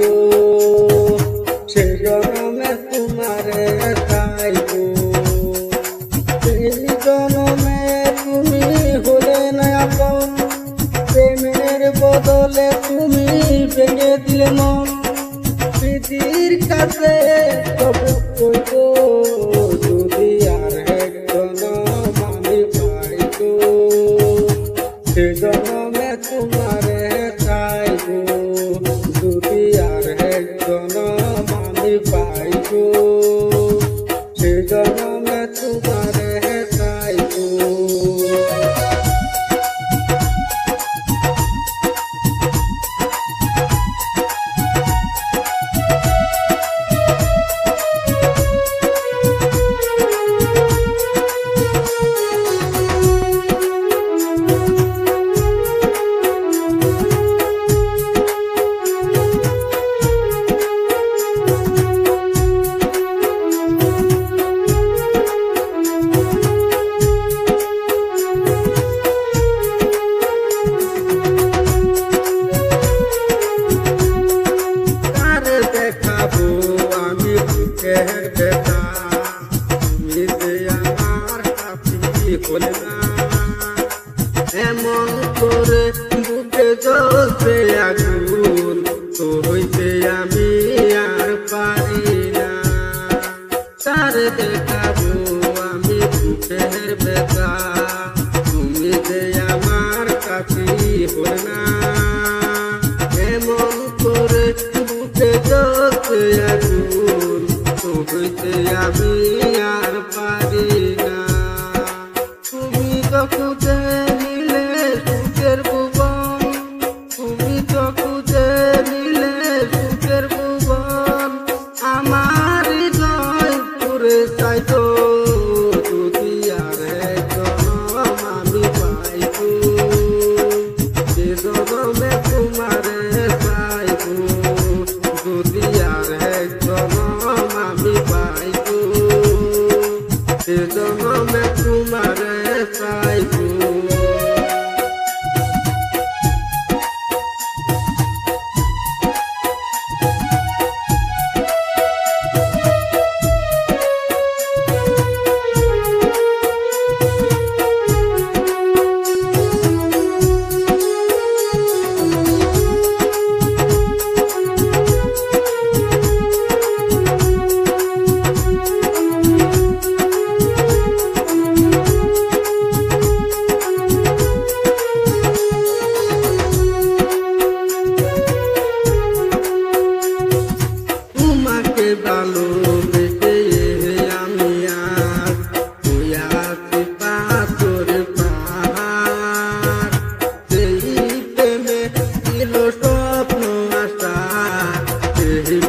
গো, সে জনমে তোমারে চাইবো। এই জনমে তুমি হলে না আপন, প্রেমের বদলে তুমি ভেঙে দিলে মন। প্রীতির কাছে তবে কইবো, যদি আর এক জনম আমি পাইবো, সে জনমে তোমারে চাইবো। যদি আর এক জনম আমি পাইবো, সে জনমে তোমারে চাইবো। এমন করে বুকে জ্বলছে আগুন, তো হইতে আমি আর পারি না। তার দেখাবো আমি বুকের ব্যথা, তুমি যে আমার কাছে হল না। এমন করে বুকে জ্বলছে আগুন, তো হইতে আমি আর পারি না। তুমি তো খুঁজে নিলে সুখের ভুবন, তুমি তো খুঁজে নিলে সুখের ভুবন। আমার হৃদয় পুরে চাইতো, যদি আর এক জনম আমি পাইবো, সে জনমে তোমারে চাইবো। যদি আর এক জনম আমি পাইবো, সে জনমে তোমারে চাইবো। ভালোবেসে আমি আর হইয়াছি পাথর পাহাড়, সেই প্রেমে ছিল স্বপ্ন আশা, সেই